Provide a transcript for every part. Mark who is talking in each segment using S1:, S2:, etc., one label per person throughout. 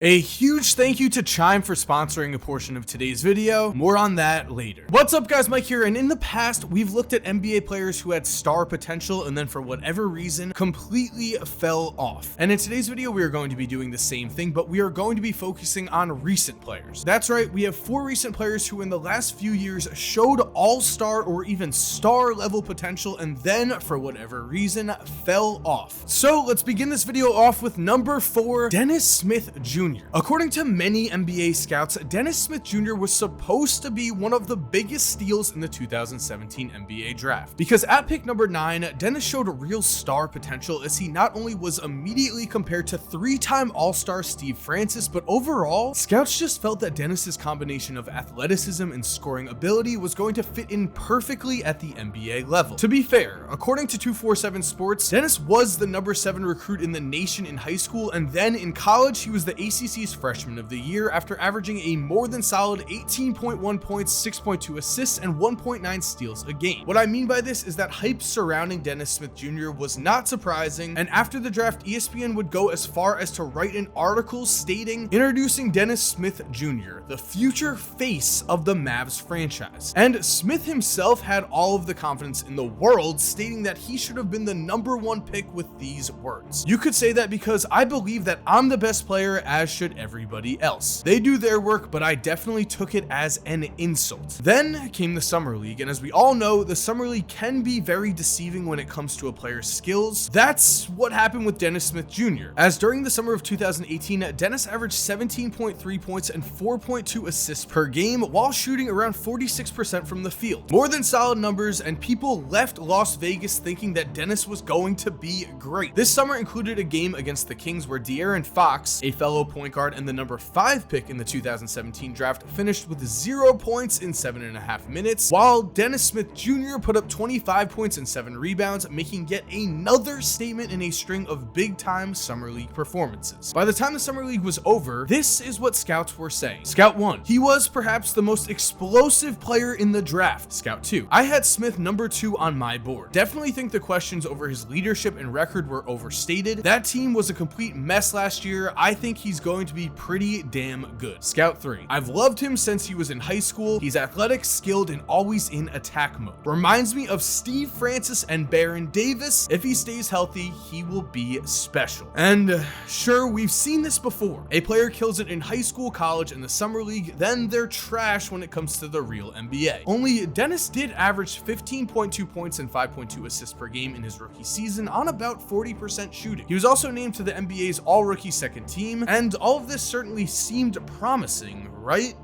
S1: A huge thank you to Chime for sponsoring a portion of today's video. More on that later. What's up guys, Mike here, and in the past we've looked at NBA players who had star potential and then for whatever reason completely fell off. And in today's video we are going to be doing the same thing, but we are going to be focusing on recent players. That's right, we have 4 recent players who in the last few years showed all-star or even star level potential and then for whatever reason fell off. So let's begin this video off with number 4, Dennis Smith Jr. According to many NBA scouts, Dennis Smith Jr. was supposed to be one of the biggest steals in the 2017 NBA draft. Because at pick number 9, Dennis showed real star potential as he not only was immediately compared to 3-time All-Star Steve Francis, but overall, scouts just felt that Dennis's combination of athleticism and scoring ability was going to fit in perfectly at the NBA level. To be fair, according to 247 Sports, Dennis was the number 7 recruit in the nation in high school, and then in college he was the ACC's Freshman of the Year after averaging a more than solid 18.1 points, 6.2 assists, and 1.9 steals a game. What I mean by this is that hype surrounding Dennis Smith Jr. was not surprising, and after the draft, ESPN would go as far as to write an article stating, "Introducing Dennis Smith Jr., the future face of the Mavs franchise." And Smith himself had all of the confidence in the world, stating that he should have been the number 1 pick with these words. You could say that because I believe that I'm the best player, as should everybody else. They do their work, but I definitely took it as an insult. Then came the Summer League, and as we all know, the Summer League can be very deceiving when it comes to a player's skills. That's what happened with Dennis Smith Jr., as during the summer of 2018, Dennis averaged 17.3 points and 4.2 assists per game while shooting around 46% from the field. More than solid numbers, and people left Las Vegas thinking that Dennis was going to be great. This summer included a game against the Kings where De'Aaron Fox, a fellow point guard and the number 5 pick in the 2017 draft, finished with 0 points in 7.5 minutes, while Dennis Smith Jr. put up 25 points and 7 rebounds, making yet another statement in a string of big-time Summer League performances. By the time the Summer League was over, this is what scouts were saying. Scout 1, he was perhaps the most explosive player in the draft. Scout 2, I had Smith number 2 on my board. Definitely think the questions over his leadership and record were overstated. That team was a complete mess last year. I think he's going to be pretty damn good. Scout 3, I've loved him since he was in high school. He's athletic, skilled, and always in attack mode. Reminds me of Steve Francis and Baron Davis. If he stays healthy, he will be special. And sure, we've seen this before. A player kills it in high school, college, and the Summer League, then they're trash when it comes to the real NBA. Only Dennis did average 15.2 points and 5.2 assists per game in his rookie season on about 40% shooting. He was also named to the NBA's all-rookie second team, and all of this certainly seemed promising, right?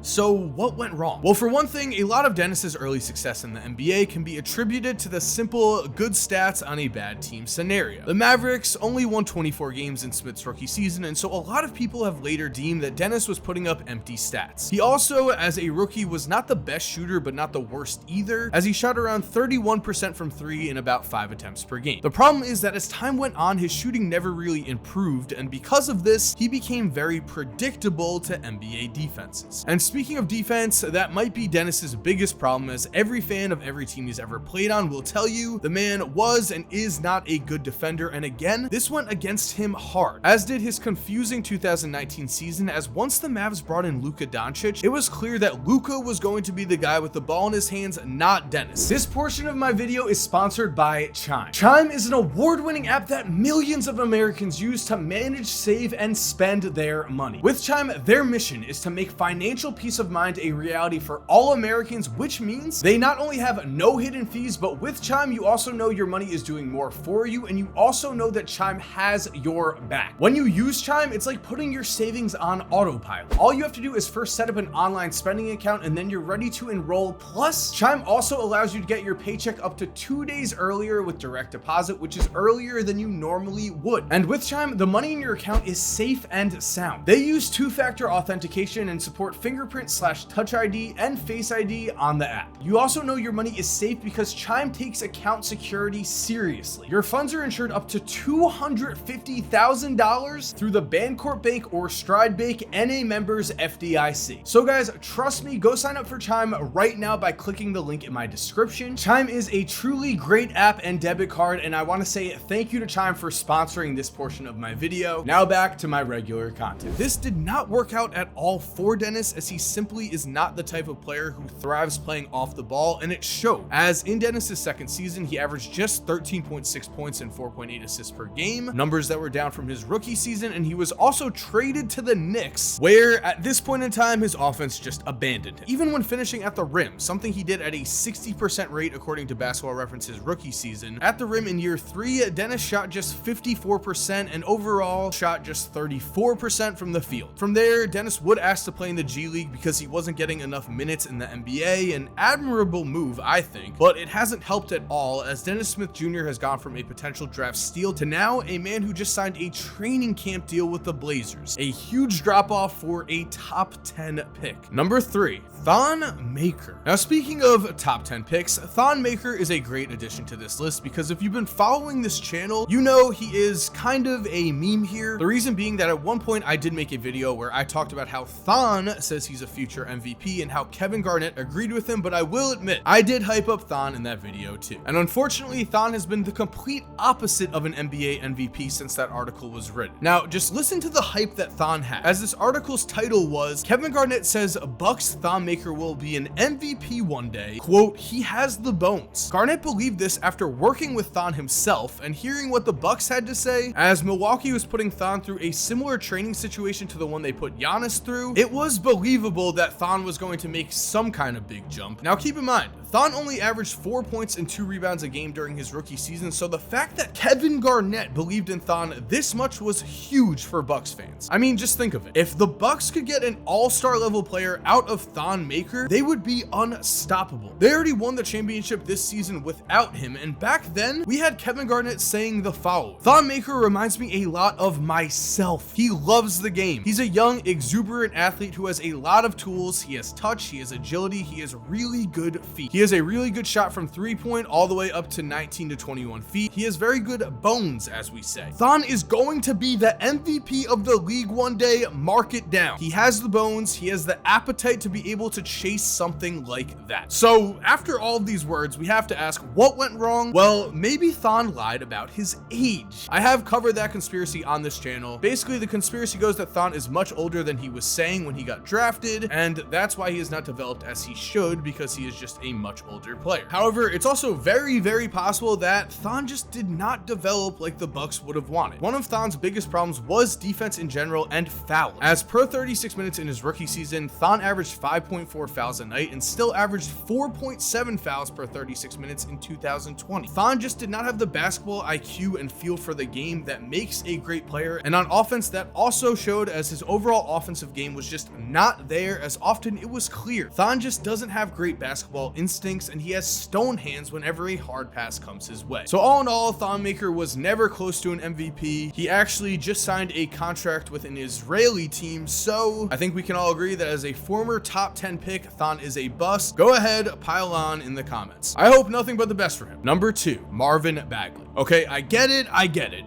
S1: So what went wrong? Well, for one thing, a lot of Dennis's early success in the NBA can be attributed to the simple good stats on a bad team scenario. The Mavericks only won 24 games in Smith's rookie season, and so a lot of people have later deemed that Dennis was putting up empty stats. He also, as a rookie, was not the best shooter, but not the worst either, as he shot around 31% from 3 in about 5 attempts per game. The problem is that as time went on, his shooting never really improved, and because of this, he became very predictable to NBA defenses. And speaking of defense, that might be Dennis's biggest problem, as every fan of every team he's ever played on will tell you the man was and is not a good defender, and again, this went against him hard, as did his confusing 2019 season, as once the Mavs brought in Luka Doncic, it was clear that Luka was going to be the guy with the ball in his hands, not Dennis. This portion of my video is sponsored by Chime. Chime is an award-winning app that millions of Americans use to manage, save, and spend their money. With Chime, their mission is to make financial peace of mind a reality for all Americans, which means they not only have no hidden fees, but with Chime, you also know your money is doing more for you, and you also know that Chime has your back. When you use Chime, it's like putting your savings on autopilot. All you have to do is first set up an online spending account, and then you're ready to enroll. Plus, Chime also allows you to get your paycheck up to 2 days earlier with direct deposit, which is earlier than you normally would. And with Chime, the money in your account is safe and sound. They use 2-factor authentication and support support fingerprint/touch ID and Face ID on the app. You also know your money is safe because Chime takes account security seriously. Your funds are insured up to $250,000 through the Bancorp Bank or Stride Bank NA members FDIC. So guys, trust me, go sign up for Chime right now by clicking the link in my description. Chime is a truly great app and debit card, and I want to say thank you to Chime for sponsoring this portion of my video. Now back to my regular content. This did not work out at all for Dennis, as he simply is not the type of player who thrives playing off the ball, and it showed. As in Dennis's second season, he averaged just 13.6 points and 4.8 assists per game, numbers that were down from his rookie season, and he was also traded to the Knicks, where at this point in time, his offense just abandoned him. Even when finishing at the rim, something he did at a 60% rate according to Basketball Reference's rookie season. At the rim in year 3, Dennis shot just 54% and overall shot just 34% from the field. From there, Dennis would ask to play in the G League because he wasn't getting enough minutes in the NBA, an admirable move, I think, but it hasn't helped at all, as Dennis Smith Jr. has gone from a potential draft steal to now a man who just signed a training camp deal with the Blazers, a huge drop off for a top 10 pick. Number 3, Thon Maker. Now, speaking of top 10 picks, Thon Maker is a great addition to this list because if you've been following this channel, you know he is kind of a meme here. The reason being that at one point I did make a video where I talked about how Thon says he's a future MVP and how Kevin Garnett agreed with him, but I will admit I did hype up Thon in that video too. And unfortunately, Thon has been the complete opposite of an NBA MVP since that article was written. Now, just listen to the hype that Thon had, as this article's title was, Kevin Garnett says Bucks Thon Maker will be an MVP one day. Quote, he has the bones. Garnett believed this after working with Thon himself and hearing what the Bucks had to say, as Milwaukee was putting Thon through a similar training situation to the one they put Giannis through. It was believable that Thon was going to make some kind of big jump. Now keep in mind, Thon only averaged 4 points and 2 rebounds a game during his rookie season, so the fact that Kevin Garnett believed in Thon this much was huge for Bucks fans. I mean, just think of it. If the Bucks could get an all-star level player out of Thon Maker, they would be unstoppable. They already won the championship this season without him, and back then, we had Kevin Garnett saying the following: Thon Maker reminds me a lot of myself. He loves the game. He's a young, exuberant athlete who has a lot of tools. He has touch, he has agility, he has really good feet. He has a really good shot from 3-point all the way up to 19 to 21 feet. He has very good bones, as we say. Thon is going to be the MVP of the league one day. Mark it down. He has the bones. He has the appetite to be able to chase something like that. So after all of these words, we have to ask, what went wrong? Well, maybe Thon lied about his age. I have covered that conspiracy on this channel. Basically, the conspiracy goes that Thon is much older than he was saying when he got drafted, and that's why he is not developed as he should, because he is just a much older player. However, it's also very, very possible that Thon just did not develop like the Bucks would have wanted. One of Thon's biggest problems was defense in general and fouling. As per 36 minutes in his rookie season, Thon averaged 5.4 fouls a night and still averaged 4.7 fouls per 36 minutes in 2020. Thon just did not have the basketball IQ and feel for the game that makes a great player, and on offense that also showed, as his overall offensive game was just not there as often. It was clear Thon just doesn't have great basketball instincts, and he has stone hands whenever a hard pass comes his way. So all in all, Thon Maker was never close to an MVP. He actually just signed a contract with an Israeli team, so I think we can all agree that as a former top 10 pick, Thon is a bust. Go ahead, pile on in the comments. I hope nothing but the best for him. Number 2, Marvin Bagley. Okay, I get it.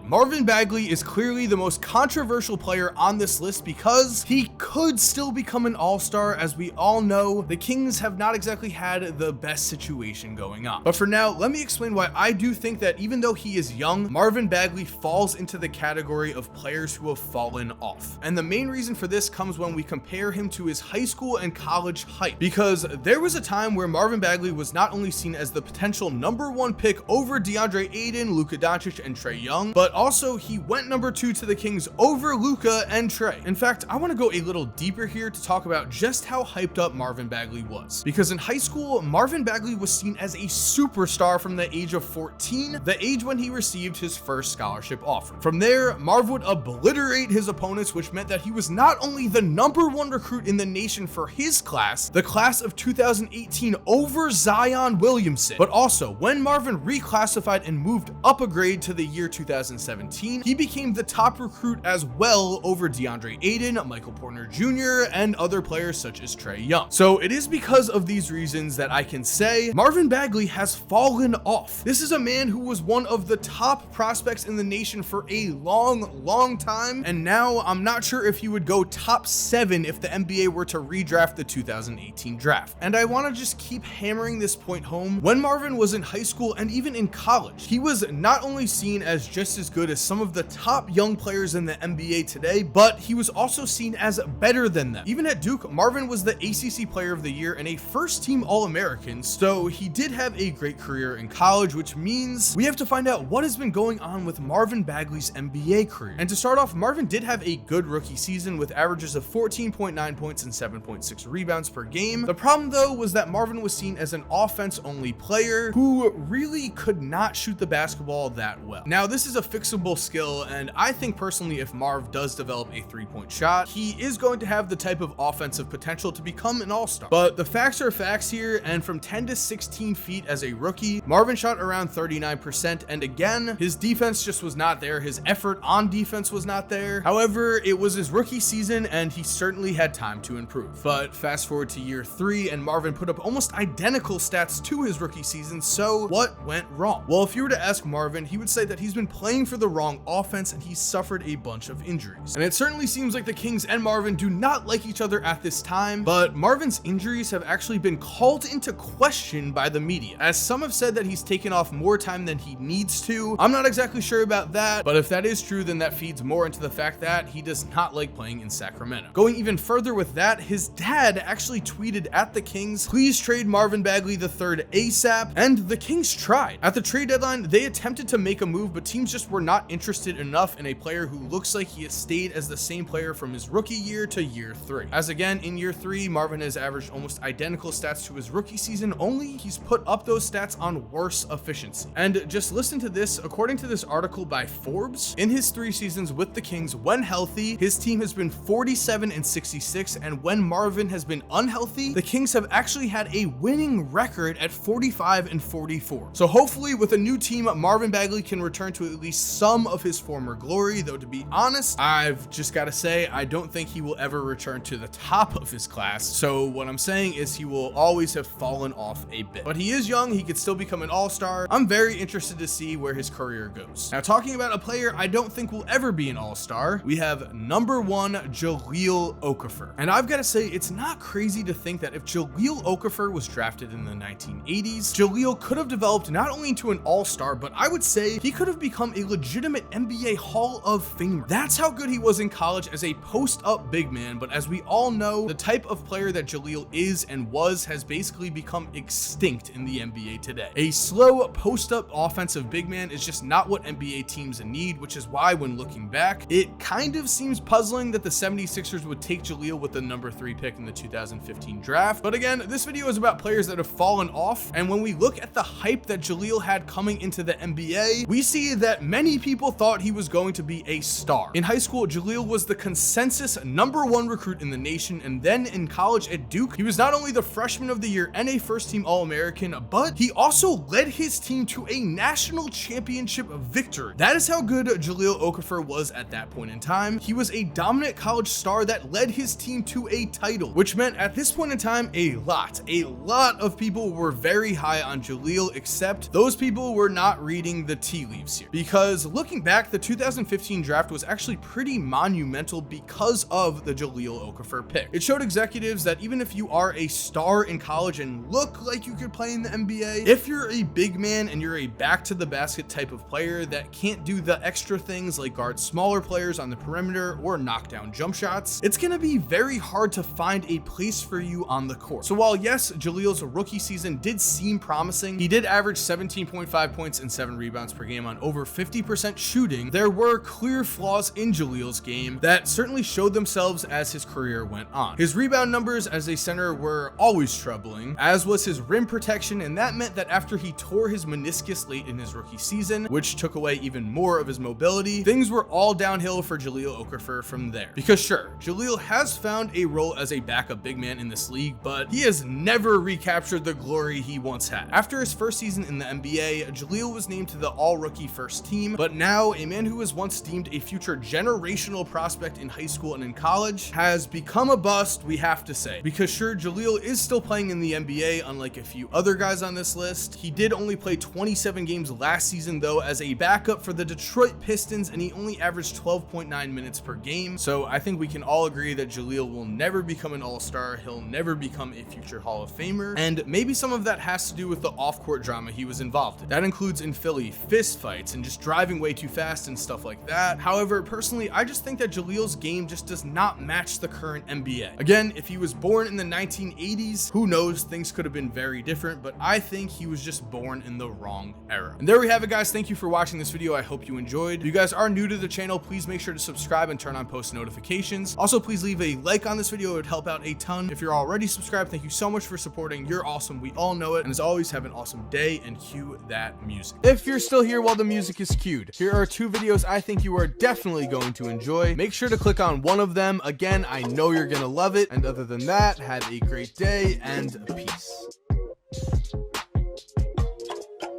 S1: Marvin Bagley is clearly the most controversial player on this list because he could still become an all-star. As we all know, the Kings have not exactly had the best situation going on. But for now, let me explain why I do think that even though he is young, Marvin Bagley falls into the category of players who have fallen off. And the main reason for this comes when we compare him to his high school and college hype, because there was a time where Marvin Bagley was not only seen as the potential number 1 pick over DeAndre Ayton, Luka Doncic, and Trae Young, but also he went number 2 to the Kings over Luka and Trae. In fact, I want to go a little deeper here to talk about just how hyped up Marvin Bagley was, because in high school, Marvin Marvin Bagley was seen as a superstar from the age of 14, the age when he received his first scholarship offer. From there, Marv would obliterate his opponents, which meant that he was not only the #1 recruit in the nation for his class, the class of 2018 over Zion Williamson, but also when Marvin reclassified and moved up a grade to the year 2017, he became the top recruit as well over DeAndre Ayton, Michael Porter Jr., and other players such as Trae Young. So it is because of these reasons that I can say Marvin Bagley has fallen off. This is a man who was one of the top prospects in the nation for a long time, and now I'm not sure if he would go top 7 if the NBA were to redraft the 2018 draft. And I want to just keep hammering this point home. When Marvin was in high school and even in college, he was not only seen as just as good as some of the top young players in the NBA today, but he was also seen as better than them. Even at Duke, Marvin was the ACC Player of the Year and a first-team All-American, so he did have a great career in college, which means we have to find out what has been going on with Marvin Bagley's NBA career. And to start off, Marvin did have a good rookie season with averages of 14.9 points and 7.6 rebounds per game. The problem though was that Marvin was seen as an offense-only player who really could not shoot the basketball that well. Now, this is a fixable skill, and I think personally if Marv does develop a three-point shot, he is going to have the type of offensive potential to become an all-star. But the facts are facts here, and from 10 to 16 feet as a rookie, Marvin shot around 39%, and again, his defense just was not there. His effort on defense was not there. However, it was his rookie season, and he certainly had time to improve. But fast forward to year 3, and Marvin put up almost identical stats to his rookie season, so what went wrong? Well, if you were to ask Marvin, he would say that he's been playing for the wrong offense, and he suffered a bunch of injuries. And it certainly seems like the Kings and Marvin do not like each other at this time, but Marvin's injuries have actually been called into question by the media, as some have said that he's taken off more time than he needs to. I'm not exactly sure about that, but if that is true, then that feeds more into the fact that he does not like playing in Sacramento. Going even further with that, his dad actually tweeted at the Kings, "Please trade Marvin Bagley III ASAP," and the Kings tried. At the trade deadline, they attempted to make a move, but teams just were not interested enough in a player who looks like he has stayed as the same player from his rookie year to year 3. As again, in year 3, Marvin has averaged almost identical stats to his rookie season, only he's put up those stats on worse efficiency. And just listen to this, according to this article by Forbes, in his 3 seasons with the Kings, when healthy, his team has been 47-66, and when Marvin has been unhealthy, the Kings have actually had a winning record at 45-44. So hopefully with a new team, Marvin Bagley can return to at least some of his former glory, though to be honest, I've just got to say, I don't think he will ever return to the top of his class. So what I'm saying is he will always have fallen off a bit. But he is young, he could still become an all-star. I'm very interested to see where his career goes. Now, talking about a player I don't think will ever be an all-star, we have #1 Jahlil Okafor. And I've got to say, it's not crazy to think that if Jahlil Okafor was drafted in the 1980s, Jahlil could have developed not only into an all-star, but I would say he could have become a legitimate NBA Hall of Famer. That's how good he was in college as a post-up big man, but as we all know, the type of player that Jahlil is and was has basically become extinct in the NBA today. A slow post-up offensive big man is just not what NBA teams need, which is why when looking back, it kind of seems puzzling that the 76ers would take Jahlil with the #3 pick in the 2015 draft. But again, this video is about players that have fallen off, and when we look at the hype that Jahlil had coming into the NBA, we see that many people thought he was going to be a star. In high school, Jahlil was the consensus #1 recruit in the nation, and then in college at Duke, he was not only the freshman of the year and a first-team All-American, but he also led his team to a national championship victory. That is how good Jahlil Okafor was at that point in time. He was a dominant college star that led his team to a title, which meant at this point in time, a lot of people were very high on Jahlil, except those people were not reading the tea leaves here. Because looking back, the 2015 draft was actually pretty monumental because of the Jahlil Okafor pick. It showed executives that even if you are a star in college and look like you could play in the NBA, if you're a big man and you're a back to the basket type of player that can't do the extra things like guard smaller players on the perimeter or knock down jump shots, it's going to be very hard to find a place for you on the court. So while yes, Jahlil's rookie season did seem promising, he did average 17.5 points and 7 rebounds per game on over 50% shooting, there were clear flaws in Jahlil's game that certainly showed themselves as his career went on. His rebound numbers as a center were always troubling, as as was his rim protection, and that meant that after he tore his meniscus late in his rookie season, which took away even more of his mobility, things were all downhill for Jahlil Okafor from there. Because sure, Jahlil has found a role as a backup big man in this league, but he has never recaptured the glory he once had. After his first season in the NBA, Jahlil was named to the all-rookie first team, but now a man who was once deemed a future generational prospect in high school and in college has become a bust, we have to say. Because sure, Jahlil is still playing in the NBA, unlike a few other guys on this list. He did only play 27 games last season though as a backup for the Detroit Pistons, and he only averaged 12.9 minutes per game. So I think we can all agree that Jahlil will never become an all-star. He'll never become a future Hall of Famer, and maybe some of that has to do with the off-court drama he was involved in. That includes in Philly fist fights and just driving way too fast and stuff like that. However, personally, I just think that Jahlil's game just does not match the current NBA. Again, if he was born in the 1980s, who knows, things could have been very different, but I think he was just born in the wrong era. And there we have it, guys. Thank you for watching this video. I hope you enjoyed. If you guys are new to the channel, please make sure to subscribe and turn on post notifications. Also, please leave a like on this video. It would help out a ton. If you're already subscribed, thank you so much for supporting. You're awesome. We all know it. And as always, have an awesome day and cue that music. If you're still here while the music is cued, here are two videos I think you are definitely going to enjoy. Make sure to click on one of them. Again, I know you're gonna love it. And other than that, have a great day and peace.